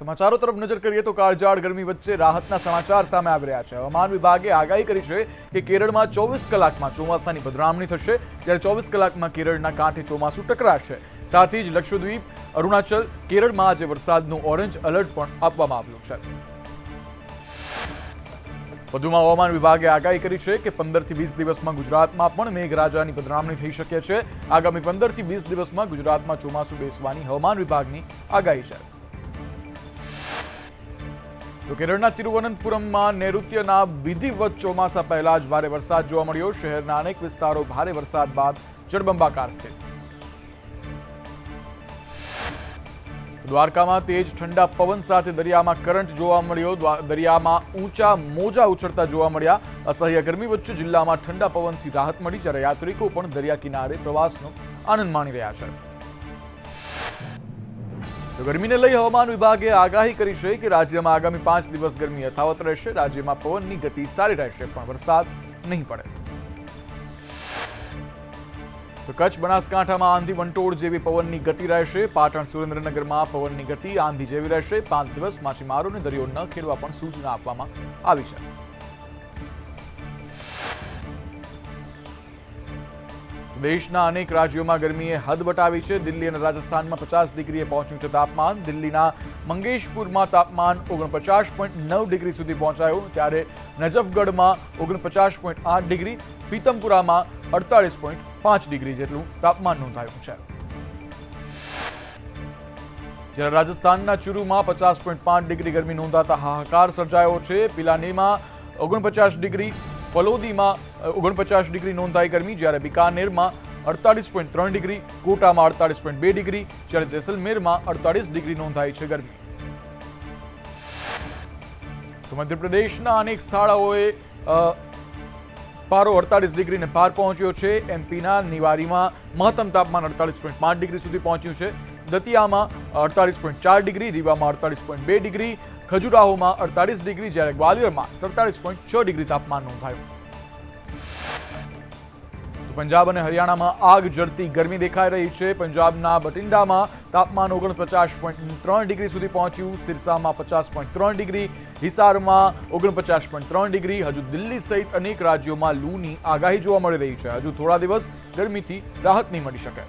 સમાચારો તરફ નજર કરીએ તો કાળઝાળ ગરમી વચ્ચે રાહતના સમાચાર સામે આવી રહ્યા છે। હવામાન વિભાગે આગાહી કરી છે કે કેરળમાં 24 કલાકમાં ચોમાસાની પધરામણી થશે, જ્યારે 24 કલાકમાં કેરળના કાંઠે ચોમાસું ટકરાશે। સાથે જ લક્ષદ્વીપ, અરુણાચલ, કેરળમાં આજે વરસાદનું ઓરેન્જ એલર્ટ પણ આપવામાં આવ્યું છે। વધુમાં હવામાન વિભાગે આગાહી કરી છે કે 15 થી 20 દિવસમાં ગુજરાતમાં પણ મેઘરાજાની પધરામણી થઈ શકે છે। આગામી 15 થી 20 દિવસમાં ગુજરાતમાં ચોમાસું બેસવાની હવામાન વિભાગની આગાહી છે। તો કેરળના તિરુવનંતપુરમમાં નૈઋત્યના વિધિવત ચોમાસા પહેલા જ ભારે વરસાદ જોવા મળ્યો। શહેરના અનેક વિસ્તારો ભારે વરસાદ બાદ જળબંબાકાર સ્થિત। દ્વારકામાં તેજ ઠંડા પવન સાથે દરિયામાં કરંટ જોવા મળ્યો। દરિયામાં ઊંચા મોજા ઉછળતા જોવા મળ્યા। અસહ્ય ગરમી વચ્ચે જિલ્લામાં ઠંડા પવનથી રાહત મળી, જ્યારે યાત્રિકો પણ દરિયા કિનારે પ્રવાસનો આનંદ માણી રહ્યા છે। તો ગરમીને લઈ હવામાન વિભાગે આગાહી કરી છે કે રાજ્યમાં આગામી 5 દિવસ ગરમી યથાવત રહેશે। રાજ્યમાં પવનની ગતિ સારી રહેશે, પણ વરસાદ નહીં પડે। તો કચ્છ, બનાસકાંઠામાં આંધી વંટોળ જેવી પવનની ગતિ રહેશે। પાટણ, સુરેન્દ્રનગરમાં પવનની ગતિ આંધી જેવી રહેશે। 5 દિવસ માછીમારોને દરિયો ન ખેડવા પણ સૂચના આપવામાં આવી છે। દેશના અનેક રાજ્યોમાં ગરમીએ હદ વટાવી છે। દિલ્હી અને રાજસ્થાનમાં 50 ડિગ્રીએ પહોંચ્યું છે તાપમાન। દિલ્હીના મંગેશપુરમાં તાપમાન 49.9 ડિગ્રી સુધી પહોંચાયું, ત્યારે નજફગઢમાં 49.8 ડિગ્રી, પીતમપુરામાં 48.5 ડિગ્રી જેટલું તાપમાન નોંધાયું છે। જ્યારે રાજસ્થાનના ચુરુમાં 50.5 ડિગ્રી ગરમી નોંધાતા હાહાકાર સર્જાયો છે। પિલાનીમાં 49 ડિગ્રી, ફલોદીમાં 49 ડિગ્રી નોંધાઈ ગરમી, જ્યારે બિકાનેરમાં 48.3 ડિગ્રી, કોટામાં 48.2 ડિગ્રી, જ્યારે જેસલમેરમાં 48 ડિગ્રી નોંધાઈ છે ગરમી। તો મધ્યપ્રદેશના અનેક સ્થળોએ પારો 48 ડિગ્રીને પાર પહોંચ્યો છે। એમપીના નિવારીમાં મહત્તમ તાપમાન 48.5 ડિગ્રી સુધી પહોંચ્યું છે। દતિયામાં 48.4 ડિગ્રી, રીવામાં 48.2 ડિગ્રી, ખજુરાહોમાં 48 ડિગ્રી, જ્યારે ગ્વાલિયરમાં 47.6 ડિગ્રી તાપમાન નોંધાયું। પંજાબ અને હરિયાણામાં આગ જળતી ગરમી દેખાઈ રહી છે। પંજાબના બટિંડામાં તાપમાન 49.3 ડિગ્રી સુધી પહોંચ્યું, સિરસામાં 50.3 ડિગ્રી, હિસારમાં 49.3 ડિગ્રી। હજુ દિલ્હી સહિત અનેક રાજ્યોમાં લૂની આગાહી જોવા મળી રહી છે। હજુ થોડા દિવસ ગરમીથી રાહત નહીં મળી શકે।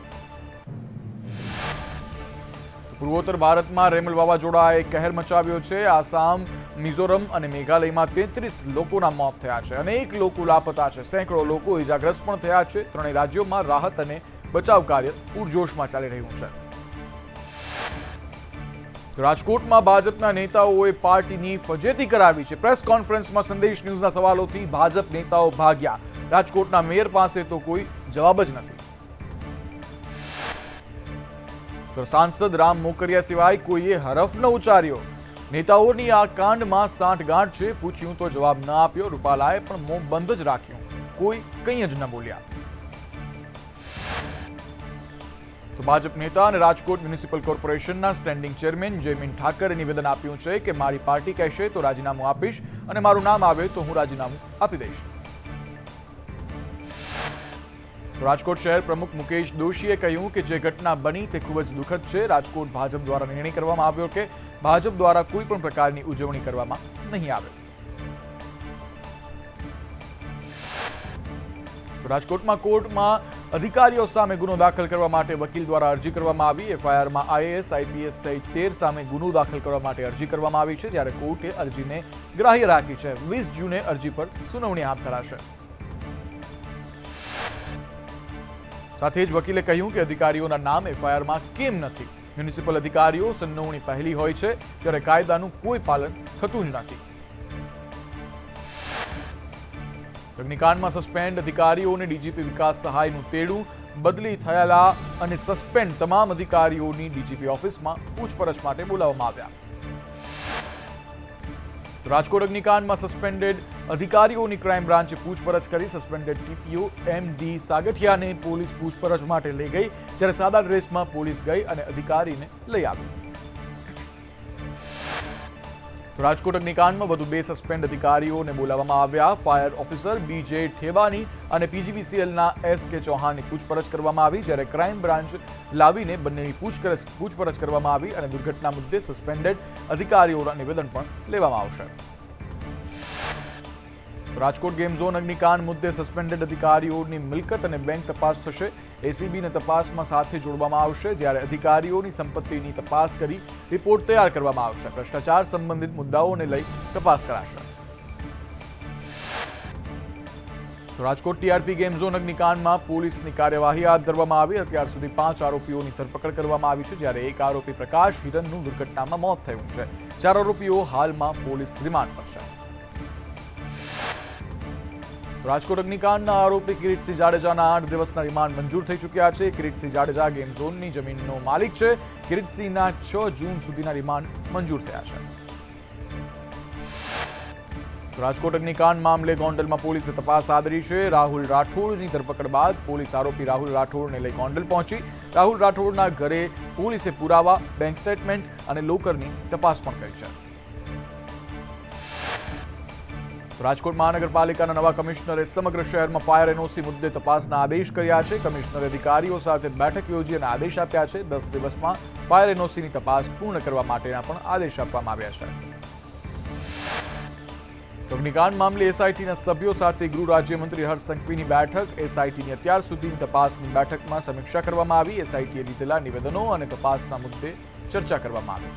પૂર્વોત્તર ભારતમાં રેમલ વાવાઝોડાએ કહેર મચાવ્યો છે। આસામ, મિઝોરમ અને મેઘાલયમાં 33 લોકોના મોત થયા છે। અનેક લોકો લાપતા છે, સેંકડો લોકો ઇજાગ્રસ્ત પણ થયા છે। ત્રણેય રાજ્યોમાં રાહત અને બચાવ કાર્ય પૂરજોશમાં ચાલી રહ્યું છે। રાજકોટમાં ભાજપના નેતાઓએ પાર્ટીની ફજેતી કરાવી છે। પ્રેસ કોન્ફરન્સમાં સંદેશ ન્યૂઝના સવાલોથી ભાજપ નેતાઓ ભાગ્યા। રાજકોટના મેયર પાસે તો કોઈ જવાબ જ નથી। તો સાંસદ રામ મોકરિયા સિવાય કોઈએ હરફ ન ઉચ્ચાર્યો। નેતાઓની આ કાંડમાં સાંઠગાંઠ છે। પૂછ્યું તો જવાબ ન આપ્યો। રૂપાલાએ પણ મોં બંધ જ રાખ્યું, કોઈ કંઈ જ ન બોલ્યા। તો ભાજપ નેતા અને રાજકોટ મ્યુનિસિપલ કોર્પોરેશનના સ્ટેન્ડિંગ ચેરમેન જયમીન ઠાકરે નિવેદન આપ્યું છે કે મારી પાર્ટી કહેશે તો રાજીનામું આપીશ, અને મારું નામ આવે તો હું રાજીનામું આપી દઈશ। રાજકોટ શહેર પ્રમુખ મુકેશ દોશીએ કહ્યું કે જે ઘટના બની તે ખૂબ જ દુઃખદ છે। રાજકોટ ભાજપ દ્વારા નિર્ણય કરવામાં આવ્યો કે ભાજપ દ્વારા કોઈ પણ પ્રકારની ઉજવણી કરવામાં નહીં આવે। રાજકોટમાં કોર્ટમાં અધિકારીઓ સામે ગુનો દાખલ કરવા માટે વકીલ દ્વારા અરજી કરવામાં આવી। એફઆઈઆરમાં આઈએએસ, આઈપીએસ સહિત 13 સામે ગુનો દાખલ કરવા માટે અરજી કરવામાં આવી છે, જ્યારે કોર્ટે અરજીને ગ્રાહ્ય રાખી છે। 20 જૂને અરજી પર સુનાવણી હાથ ધરાશે। સાથે જ વકીલે કહ્યું કે અધિકારીઓના નામ એફઆઈઆરમાં કેમ નથી। મ્યુનિસિપલ અધિકારીઓ સંડોવણી પહેલી હોય છે, જ્યારે કાયદાનું કોઈ પાલન થતું જ નથી। અગ્નિકાંડમાં સસ્પેન્ડ અધિકારીઓને ડીજીપી વિકાસ સહાયનું તેડું। બદલી થયેલા અને સસ્પેન્ડ તમામ અધિકારીઓની ડીજીપી ઓફિસમાં પૂછપરછ માટે બોલાવવામાં આવ્યા। રાજકોટ અગ્નિકાંડમાં સસ્પેન્ડેડ અધિકારીઓની ક્રાઇમ બ્રાન્ચે પૂછપરછ કરી। સસ્પેન્ડેડ ટીપીઓ એમડી સાગઠિયાને પોલીસ પૂછપરછ માટે લઈ ગઈ, જ્યારે સાદા ડ્રેસમાં પોલીસ ગઈ અને અધિકારીને લઈ આવી। તો રાજકોટ અગ્નિકાંડમાં વધુ 2 સસ્પેન્ડ અધિકારીઓને બોલાવવામાં આવ્યા. ફાયર ઓફિસર બીજે ઠેબાની અને પીજીવીસીએલના એસ.કે. ચૌહાણની પૂછપરછ કરવામાં આવી, જ્યારે ક્રાઇમ બ્રાન્ચ લાવીને બંનેની પૂછપરછ કરવામાં આવી અને દુર્ઘટના મુદ્દે સસ્પેન્ડેડ અધિકારીઓના નિવેદન પણ લેવામાં આવશે. રાજકોટ ગેમ ઝોન અગ્નિકાંડ મુદ્દે સસ્પેન્ડેડ અધિકારીઓની મિલકત અને બેંક તપાસ થશે. એસીબીને તપાસમાં સાથે જોડવામાં આવશે, જ્યારે અધિકારીઓની સંપત્તિની તપાસ કરી રિપોર્ટ તૈયાર કરવામાં આવશે. ભ્રષ્ટાચાર સંબંધિત મુદ્દાઓને લઈ તપાસ કરાશે. રાજકોટ ટીઆરપી ગેમ ઝોન અગ્નિકાંડમાં પોલીસની કાર્યવાહી હાથ ધરવામાં આવી. અત્યાર સુધી 5 આરોપીઓની ધરપકડ કરવામાં આવી છે, જ્યારે એક આરોપી પ્રકાશ હિરનનું દુર્ઘટનામાં મોત થયું છે. 4 આરોપીઓ હાલમાં પોલીસ રિમાન્ડ પર છે. રાજકોટ અગ્નિકાંડના આરોપી કિરીટસિંહ જાડેજાના 8 દિવસના રિમાન્ડ મંજૂર થઈ ચૂક્યા છે. કિરીટસિંહ જાડેજા ગેમ ઝોનની જમીનનો માલિક છે. કિરીટસિંહના 6 જૂન સુધીના રિમાન્ડ મંજૂર થયા છે. રાજકોટ અગ્નિકાંડ મામલે ગોંડલમાં પોલીસે તપાસ હાથ ધરી છે. રાહુલ રાઠોડની ધરપકડ બાદ પોલીસ આરોપી રાહુલ રાઠોડને લઈ ગોંડલ પહોંચી. રાહુલ રાઠોડના ઘરે પોલીસે પુરાવા, બેંક સ્ટેટમેન્ટ અને લોકરની તપાસ પણ કરી છે. રાજકોટ મહાનગરપાલિકાના નવા કમિશનરે સમગ્ર શહેરમાં ફાયર એનઓસી મુદ્દે તપાસના આદેશ કર્યા છે. કમિશનરે અધિકારીઓ સાથે બેઠક યોજી અને આદેશ આપ્યા છે. 10 દિવસમાં ફાયર એનઓસીની તપાસ પૂર્ણ કરવા માટેના પણ આદેશ આપવામાં આવ્યા છે. અગ્નિકાંડ મામલે એસઆઈટીના સભ્યો સાથે ગૃહ રાજ્યમંત્રી હર્ષ સંઘવીની બેઠક. એસઆઈટીની અત્યાર સુધીની તપાસની બેઠકમાં સમીક્ષા કરવામાં આવી. એસઆઈટીએ લીધેલા નિવેદનો અને તપાસના મુદ્દે ચર્ચા કરવામાં આવી.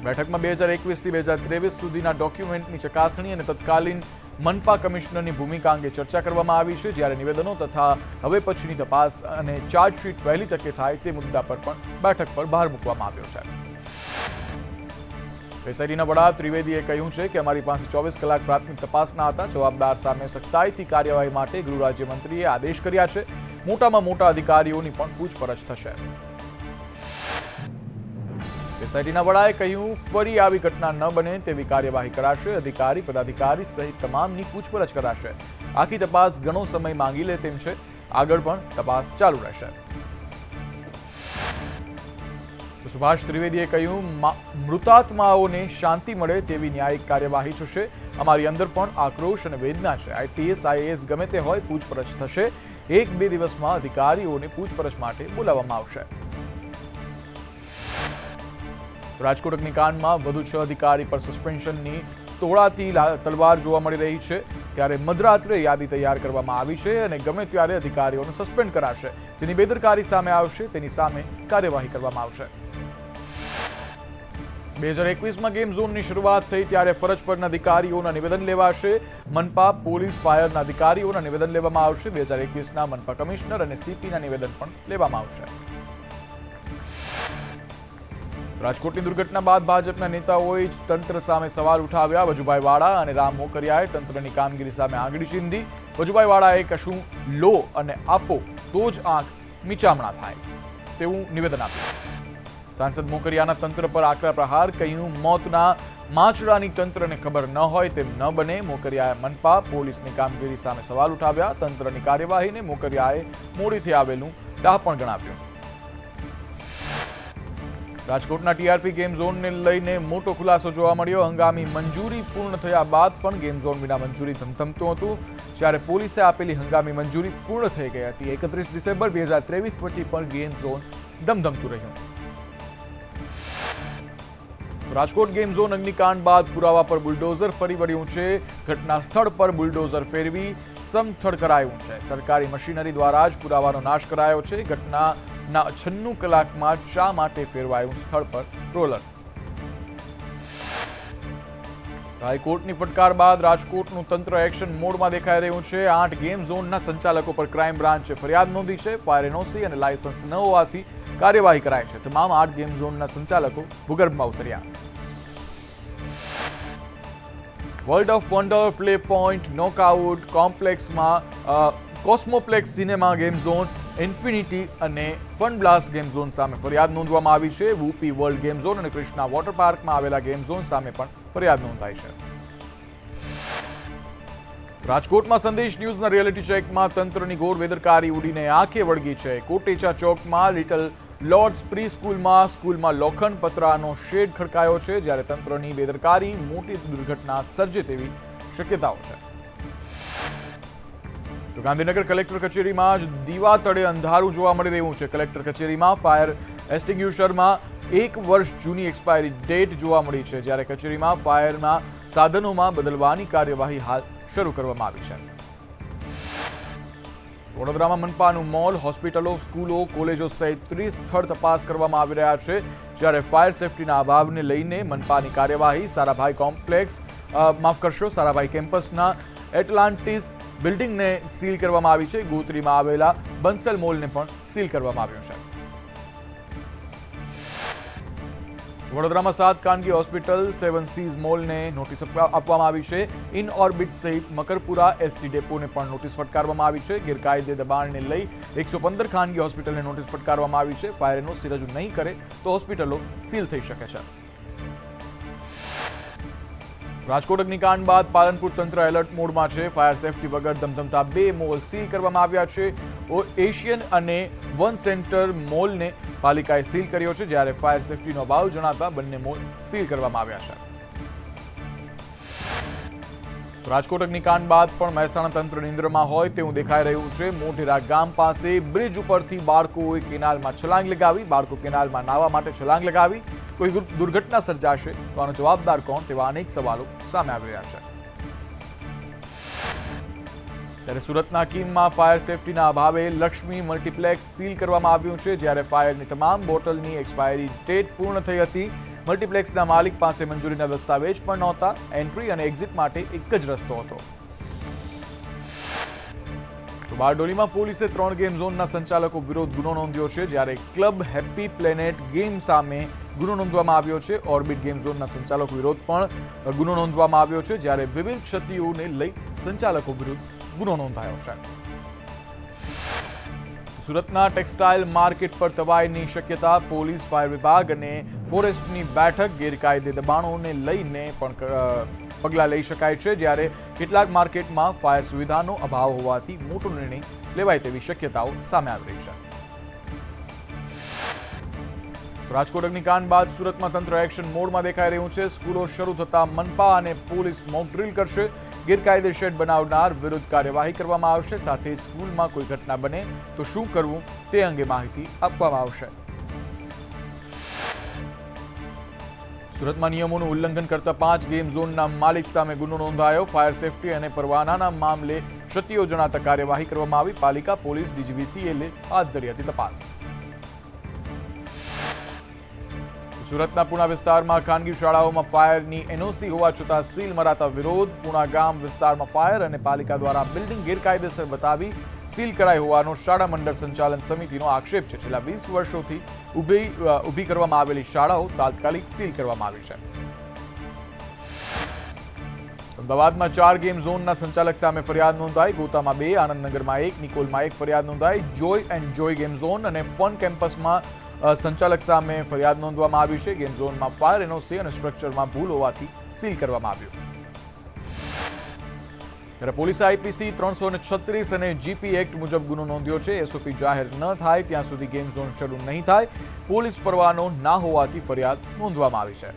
બેઠકમાં 2021 થી 2023 સુધીના ડોક્યુમેન્ટની ચકાસણી અને તત્કાલીન મનપા કમિશનરની ભૂમિકા અંગે ચર્ચા કરવામાં આવી છે, જ્યારે નિવેદનો તથા હવે પછીની તપાસ અને ચાર્જશીટ વહેલી તકે થાય તે મુદ્દા પર પણ બેઠક પર ભાર મૂકવામાં આવ્યો છે. એસઆઈટીના વડા ત્રિવેદીએ કહ્યું છે કે અમારી પાસે 24 કલાક પ્રાથમિક તપાસના હતા. જવાબદાર સામે સખ્તાઈથી કાર્યવાહી માટે ગૃહ રાજ્યમંત્રીએ આદેશ કર્યા છે. મોટામાં મોટા અધિકારીઓની પણ પૂછપરછ થશે. એસઆઈટીના વડાએ કહ્યું, ફરી આવી ઘટના ન બને તેવી કાર્યવાહી કરાશે. અધિકારી, પદાધિકારી સહિત તમામની પૂછપરછ કરાશે. આખી તપાસ ઘણો સમય માંગી લે તેમ છે. આગળ પણ તપાસ ચાલુ રહેશે. સુભાષ ત્રિવેદીએ કહ્યું, મૃતાત્માઓને શાંતિ મળે તેવી ન્યાયિક કાર્યવાહી થશે. અમારી અંદર પણ આક્રોશ અને વેદના છે. આઈપીએસ, આઈએએસ ગમે તે હોય, પૂછપરછ થશે. 1-2 દિવસમાં અધિકારીઓને પૂછપરછ માટે બોલાવવામાં આવશે. રાજકોટ અગ્નિકાંડમાં વધુ 6 અધિકારી પર સસ્પેન્શનની તોળાતી તલવાર જોવા મળી રહી છે. ત્યારે મધરાત્રે યાદી તૈયાર કરવામાં આવી છે અને ગમે ત્યારે અધિકારીઓને સસ્પેન્ડ કરાશે. જેની બેદરકારી સામે આવશે તેની સામે કાર્યવાહી કરવામાં આવશે. 2021માં ગેમ ઝોનની શરૂઆત થઈ ત્યારે ફરજ પરના અધિકારીઓના નિવેદન લેવાશે. મનપા, પોલીસ, ફાયરના અધિકારીઓના નિવેદન લેવામાં આવશે. 2021ના મનપા કમિશનર અને સીપીના નિવેદન પણ લેવામાં આવશે. રાજકોટની દુર્ઘટના બાદ ભાજપના નેતાઓએ જ તંત્ર સામે સવાલ ઉઠાવ્યા. વજુભાઈ વાળા અને રામ મોકરિયાએ તંત્રની કામગીરી સામે આંગળી ચીંધી. વજુભાઈ વાળાએ કશું લો અને આપો તો જ આંખ મીચામણા થાય તેવું નિવેદન આપ્યું. સાંસદ મોકરિયાના તંત્ર પર આકરા પ્રહાર. કહ્યું, મોતના માછડાની તંત્રને ખબર ન હોય તેમ ન બને. મોકરિયાએ મનપા, પોલીસની કામગીરી સામે સવાલ ઉઠાવ્યા. તંત્રની કાર્યવાહીને મોકરિયાએ મોડીથી આવેલું ડહાપણ ગણાવ્યું. રાજકોટના ટીઆરપી ગેમ ઝોનને લઈને મોટો ખુલાસો જોવા મળ્યો. હંગામી મંજૂરી પૂર્ણ થયા બાદ પણ ગેમ ઝોન વિના મંજૂરી ધમધમતું હતું. જ્યારે પોલીસે આપેલી હંગામી મંજૂરી પૂર્ણ થઈ ગઈ હતી. 31 ડિસેમ્બર 2023 પછી પણ ગેમ ઝોન ધમધમતું રહ્યું. રાજકોટ ગેમ ઝોન અગ્નિકાંડ બાદ પુરાવા પર બુલડોઝર ફરી વળ્યું છે. ઘટના સ્થળ પર બુલડોઝર ફેરવી સમથળ કરાયું છે. સરકારી મશીનરી દ્વારા જ પુરાવાનો નાશ કરાયો છે. ઘટનાના 96 કલાકમાં શા માટે ફેરવાયું સ્થળ પર રોલર? હાઈકોર્ટની ફટકાર બાદ રાજકોટનું તંત્ર એક્શન મોડમાં દેખાઈ રહ્યું છે. 8 ગેમ ઝોનના સંચાલકો પર ક્રાઇમ બ્રાન્ચે ફરિયાદ નોંધી છે. ફાયર એનઓસી અને લાયસન્સ ન હોવાથી કાર્યવાહી કરાઈ છે. તમામ 8 ગેમ ઝોનના સંચાલકો ભૂગર્ભમાં ઉતર્યા. World of Wonder, Play Point, Knockout કોમ્પ્લેક્સમાં Cosmoplex Cinema Game Zone, Infinity અને ફન બ્લાસ્ટ ગેમ ઝોન સામે ફરિયાદ નોંધવામાં આવી છે. વુપી વર્લ્ડ ગેમ ઝોન અને કૃષ્ણા વોટર પાર્કમાં આવેલા ગેમ ઝોન સામે પણ ફરિયાદ નોંધાઈ છે. રાજકોટમાં સંદેશ ન્યૂઝના રિયાલિટી ચેકમાં તંત્રની ઘોર બેદરકારી ઉડીને આંખે વળગી છે. કોટેચા ચોકમાં લિટલ લોર્ડ્સ પ્રી સ્કૂલમાં લોખંડ પતરાનો શેડ ખડકાયો છે, જ્યારે તંત્રની બેદરકારી મોટી દુર્ઘટના સર્જે તેવી શક્યતાઓ છે. તો ગાંધીનગર કલેક્ટર કચેરીમાં જ દીવા તળે અંધારું જોવા મળી રહ્યું છે. કલેક્ટર કચેરીમાં ફાયર એક્સટિંગ્યુશરમાં 1 વર્ષ જૂની એક્સપાયરી ડેટ જોવા મળી છે, જ્યારે કચેરીમાં ફાયરના સાધનોમાં બદલવાની કાર્યવાહી હાલ શરૂ કરવામાં આવી છે. વડોદરામાં મનપાનું મોલ, હોસ્પિટલો, સ્કૂલો, કોલેજો સહિત 30 સ્થળ તપાસ કરવામાં આવી રહ્યા છે, જ્યારે ફાયર સેફટીના અભાવને લઈને મનપાની કાર્યવાહી સારાભાઈ સારાભાઈ કેમ્પસના એટલાન્ટિસ બિલ્ડિંગને સીલ કરવામાં આવી છે. ગોત્રીમાં આવેલા બંસલ મોલને પણ સીલ કરવામાં આવ્યું છે. વડોદરામાં 7 ખાનગી હોસ્પિટલ, 7 સીઝ મોલને નોટિસ આપવામાં આવી છે. ઇન ઓર્બિટ સહિત મકરપુરા એસટી ડેપોને પણ નોટિસ ફટકારવામાં આવી છે. ગેરકાયદે દબાણને લઈ 115 ખાનગી હોસ્પિટલને નોટિસ ફટકારવામાં આવી છે. ફાયર એનઓસી રજૂ નહીં કરે તો હોસ્પિટલો સીલ થઈ શકે છે. રાજકોટ અગ્નિકાંડ બાદ પાલનપુર તંત્ર એલર્ટ મોડમાં છે. ફાયર સેફટી વગર ધમધમતા 2 મોલ સીલ કરવામાં આવ્યા છે. એશિયન અને વન સેન્ટર મોલને પાલિકાએ સીલ કર્યો છે, જ્યારે ફાયર સેફટીનો અભાવ જણાતા બંને મોલ સીલ કરવામાં આવ્યા છે. રાજકોટ અગ્નિકાંડ બાદ પણ મહેસાણા તંત્ર નિંદ્રામાં હોય તેવું દેખાઈ રહ્યું છે. મોઢેરા ગામ પાસે બ્રિજ ઉપરથી બાળકોએ કેનાલમાં છલાંગ લગાવી. બાળકો કેનાલમાં નાહવા માટે છલાંગ લગાવી. કોઈ દુર્ઘટના સર્જાશે તો આનો જવાબદાર કોણ, તેવા અનેક સવાલો સામે આવી રહ્યા છે. ત્યારે સુરતના કીમમાં ફાયર સેફટીના અભાવે લક્ષ્મી મલ્ટીપ્લેક્સ સીલ કરવામાં આવ્યું છે, જ્યારે ફાયરની તમામ બોટલની એક્સપાયરી ડેટ પૂર્ણ થઈ હતી. મલ્ટીપ્લેક્સના માલિક પાસે મંજૂરીના દસ્તાવેજ પણ નહોતા. એન્ટ્રી અને એક્ઝિટ માટે એક જ રસ્તો હતો. તો બારડોલીમાં પોલીસે 3 ગેમ ઝોનના સંચાલકો વિરુદ્ધ ગુનો નોંધ્યો છે, જ્યારે ક્લબ હેપી પ્લેનેટ ગેમ સામે ગુનો નોંધવામાં આવ્યો છે. ઓર્બિટ ગેમ ઝોનના સંચાલકો વિરુદ્ધ પણ ગુનો નોંધવામાં આવ્યો છે, જ્યારે વિવિધ ક્ષતિઓને લઈ સંચાલકો વિરુદ્ધ ગુનો નોંધાયો છે. સુરતના ટેક્સટાઇલ માર્કેટ પર તવાઈની શક્યતા. પોલીસ, ફાયર વિભાગ અને ફોરેસ્ટની બેઠક. ગેરકાયદે દબાણોને લઈને પણ પગલાં લઈ શકાય છે, જ્યારે કેટલાક માર્કેટમાં ફાયર સુવિધાનો અભાવ હોવાથી મોટો નિર્ણય લેવાય તેવી શક્યતાઓ સામે આવી રહી છે. રાજકોટ અગ્નિકાંડ બાદ સુરતમાં તંત્ર એક્શન મોડમાં દેખાઈ રહ્યું છે. સ્કૂલો શરૂ થતા મનપા અને પોલીસ મોક ડ્રીલ કરશે. ગેરકાયદે શેડ બનાવનાર વિરુદ્ધ કાર્યવાહી કરવામાં આવશે. સાથે સ્કૂલમાં કોઈ ઘટના બને તો શું કરવું તે અંગે માહિતી આપવામાં આવશે. સુરતમાં નિયમોનું ઉલ્લંઘન કરતા 5 ગેમ ઝોનના માલિક સામે ગુનો નોંધાયો. ફાયર સેફટી અને પરવાનાના મામલે ક્ષતિઓ જણાતા કાર્યવાહી કરવામાં આવી. પાલિકા, પોલીસ, ડીજીવીસીએલે હાથ ધરી હતી તપાસ. સુરતના પુણા વિસ્તારમાં ખાનગી શાળાઓમાં ફાયરની એનઓસી હોવા છતાં સીલ મરાતા વિરોધ. પુણા ગામ વિસ્તારમાં ફાયર અને પાલિકા દ્વારા બિલ્ડિંગ ગેરકાયદેસર બતાવી સીલ કરાઈ હોવાનો શાળા મંડળ સંચાલન સમિતિનો આક્ષેપ છે. છેલ્લા 20 વર્ષોથી ઊભી કરવામાં આવેલી શાળાઓ તાત્કાલિક સીલ કરવામાં આવી છે. અમદાવાદમાં 4 ગેમ ઝોનના સંચાલક સામે ફરિયાદ નોંધાઈ. ગોતામાં 2, આનંદનગરમાં 1, નિકોલમાં 1 ફરિયાદ નોંધાઈ. જોય એન્ડ જોય ગેમ ઝોન અને ફન કેમ્પસમાં સંચાલક સામે ફરિયાદ નોંધવામાં આવી છે. ગેમ ઝોનમાં ફાયર એનઓસી અને સ્ટ્રક્ચરમાં ભૂલ હોવાથી સીલ કરવામાં આવ્યું. ત્યારે પોલીસે આઈપીસી 336 અને જીપી એક્ટ મુજબ ગુનો નોંધ્યો છે. એસઓપી જાહેર ન થાય ત્યાં સુધી ગેમ ઝોન શરૂ નહીં થાય. પોલીસ પરવાનો ના હોવાથી ફરિયાદ નોંધવામાં આવી છે.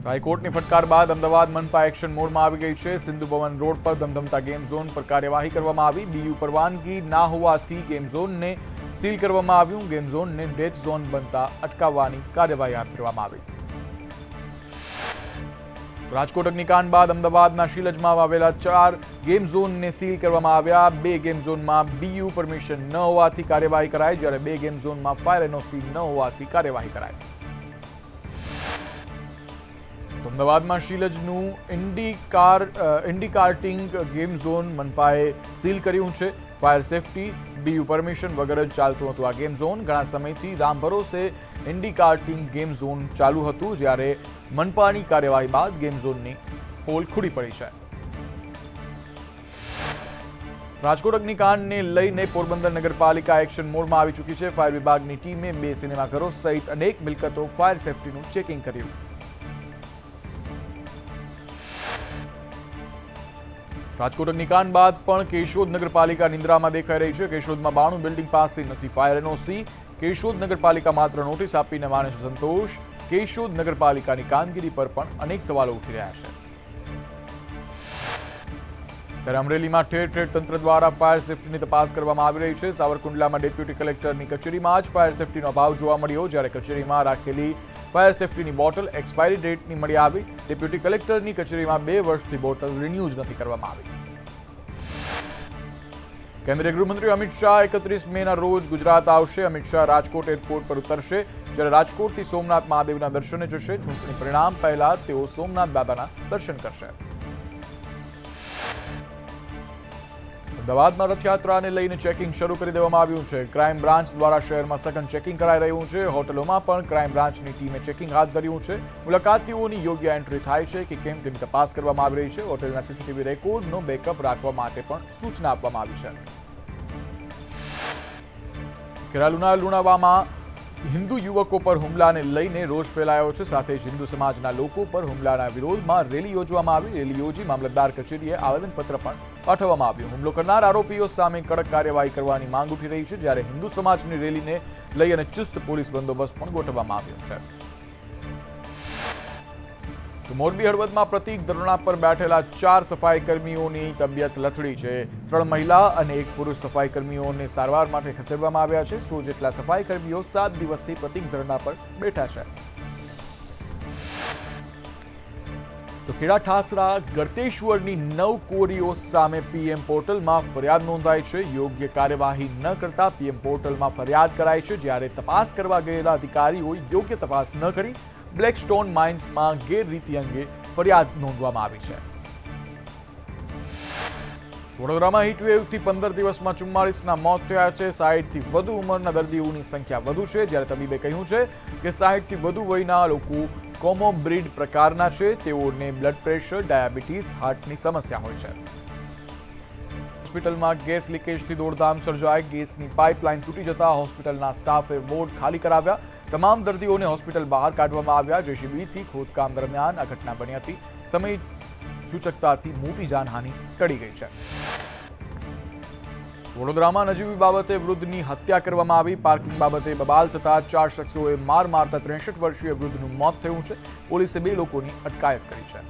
હાઈકોર્ટની ફટકાર બાદ અમદાવાદ મનપા એક્શન મોડમાં આવી ગઈ છે. સિંધુ ભવન રોડ પર ધમધમતા ગેમ ઝોન પર કાર્યવાહી કરવામાં આવી. બીયુ પરવાનગી ના હોવાથી ગેમ ઝોનને સીલ કરવામાં આવ્યું. ગેમ ઝોનને ડેથ ઝોન બનતા અટકાવવાની કાર્યવાહી હાથ ધરવામાં આવી. રાજકોટ અગ્નિકાંડ બાદ અમદાવાદના શિલજમાં આવેલા 4 ગેમ ઝોનને સીલ કરવામાં આવ્યા. 2 ગેમ ઝોનમાં બીયુ પરમિશન ન હોવાથી કાર્યવાહી કરાઈ, જ્યારે 2 ગેમ ઝોનમાં ફાયર એનઓસી ન હોવાથી કાર્યવાહી કરાઈ. અમદાવાદમાં શિલજનું ઇન્ડી કાર્ટિંગ ગેમ ઝોન મનપાએ સીલ કર્યું છે. ફાયર સેફટી, બીયુ પરમિશન વગર જ ચાલતું હતું આ ગેમ ઝોન. ઘણા સમયથી રામ ભરોસે ઇન્ડી કાર્ટિંગ ગેમ ઝોન ચાલુ હતું, જ્યારે મનપાની કાર્યવાહી બાદ ગેમ ઝોનની પોલ ખુલી પડી છે. રાજકોટ અગ્નિકાંડને લઈને પોરબંદર નગરપાલિકા એક્શન મોડમાં આવી ચૂકી છે. ફાયર વિભાગની ટીમે 2 સિનેમાઘરો સહિત અનેક મિલકતો ફાયર સેફટીનું ચેકિંગ કર્યું. રાજકોટ અગ્નિકાંડ બાદ પણ કેશોદ નગરપાલિકા નિંદ્રામાં દેખાઈ રહી છે. કેશોદમાં 92 બિલ્ડિંગ પાસે નથી ફાયર એનઓસી. કેશોદ નગરપાલિકા માત્ર નોટિસ આપીને માને છે સંતોષ. કેશોદ નગરપાલિકાની કામગીરી પર પણ અનેક સવાલો ઉઠી રહ્યા છે. ત્યારે અમરેલીમાં ઠેર ઠેર તંત્ર દ્વારા ફાયર સેફટીની તપાસ કરવામાં આવી રહી છે. સાવરકુંડલામાં ડેપ્યુટી કલેક્ટરની કચેરીમાં જ ફાયર સેફટીનો અભાવ જોવા મળ્યો, જ્યારે કચેરીમાં રાખેલી ફાયર સેફટીની બોટલ એક્સપાયરી ડેટની મળી આવી. ડેપ્યુટી કલેક્ટરની કચેરીમાં 2 વર્ષથી બોટલ રિન્યૂ જ નથી કરવામાં આવી. કેન્દ્રીય ગૃહમંત્રી અમિત શાહ 31 મેના રોજ ગુજરાત આવશે. અમિત શાહ રાજકોટ એરપોર્ટ પર ઉતરશે, જ્યારે રાજકોટથી સોમનાથ મહાદેવના દર્શને જશે. ચૂંટણી પરિણામ પહેલા તેઓ સોમનાથ બાબાના દર્શન કરશે. અમદાવાદમાં રથયાત્રાને લઈને ચેકિંગ શરૂ કરી દેવામાં આવ્યું છે. ક્રાઇમ બ્રાન્ચ દ્વારા શહેરમાં સઘન ચેકિંગ કરાઈ રહ્યું છે. હોટલોમાં પણ ક્રાઇમ બ્રાન્ચની ટીમે ચેકિંગ હાથ ધર્યું છે. મુલાકાતીઓની યોગ્ય એન્ટ્રી થાય છે કે કેમ તેની તપાસ કરવામાં આવી રહી છે. હોટેલના સીસીટીવી રેકોર્ડનો બેકઅપ રાખવા માટે પણ સૂચના આપવામાં આવી છે. ખેરાલુના લુણાવામાં હિન્દુ યુવકો પર હુમલાને લઈને રોષ ફેલાયો છે. સાથે જ હિન્દુ સમાજના લોકો પર હુમલાના વિરોધમાં રેલી યોજવામાં આવી. રેલી યોજી મામલતદાર કચેરીએ આવેદનપત્ર પણ પાઠવવામાં આવ્યું. હુમલો કરનાર આરોપીઓ સામે કડક કાર્યવાહી કરવાની માંગ ઉઠી રહી છે, જ્યારે હિન્દુ સમાજની રેલીને લઈ અને ચુસ્ત પોલીસ બંદોબસ્ત પણ ગોઠવવામાં આવ્યો છે. તો મોરબી હળવદમાં પ્રતિક ધરણા પર બેઠેલા 4 સફાઈ કર્મીઓની તબિયત લથડી છે. 3 મહિલા અને 1 પુરુષ સફાઈ કર્મીઓને સારવાર માટે ખસેડવામાં આવ્યા છે. 100 જેટલા સફાઈ કર્મીઓ 7 દિવસથી પ્રતિક ધરણા પર બેઠા છે. તો ખેડા ઠાસરા ગળતેશ્વરની 9 કોરીઓ સામે પીએમ પોર્ટલમાં ફરિયાદ નોંધાઈ છે. યોગ્ય કાર્યવાહી ન કરતા પીએમ પોર્ટલમાં ફરિયાદ કરાઈ છે, જ્યારે તપાસ કરવા ગયેલા અધિકારીઓએ યોગ્ય તપાસ ન કરી બ્લેકસ્ટોન માઇન્સમાં ગેરરીતિ અંગે ફરિયાદ નોંધવામાં આવી છે. વડોદરામાં હીટવેવથી 15 દિવસમાં 44ના મોત થયા છે. 60થી વધુ ઉંમરના દર્દીઓની સંખ્યા વધુ છે, જ્યારે તબીબે કહ્યું છે કે 60થી વધુ વયના લોકો કોમોબ્રિડ પ્રકારના છે. તેઓને બ્લડ પ્રેશર, ડાયાબિટીસ, હાર્ટની સમસ્યા હોય છે. હોસ્પિટલમાં ગેસ લીકેજથી દોડધામ સર્જાઈ. ગેસની પાઇપલાઇન તૂટી જતા હોસ્પિટલના સ્ટાફે વોર્ડ ખાલી કરાવ્યા. તમામ દર્દીઓને હોસ્પિટલ બહાર કાઢવામાં આવ્યા. જેસીબીથી ખોદકામ દરમિયાન આ ઘટના બની હતી. સમય સૂચકતાથી મોટી જાનહાનિ ટળી ગઈ છે. વડોદરામાં નજીવી બાબતે વૃદ્ધની હત્યા કરવામાં આવી. પાર્કિંગ બાબતે બબાલ થતા 4 શખ્સોએ માર મારતા 63 વર્ષીય વૃદ્ધનું મોત થયું છે. પોલીસે 2 લોકોની અટકાયત કરી છે.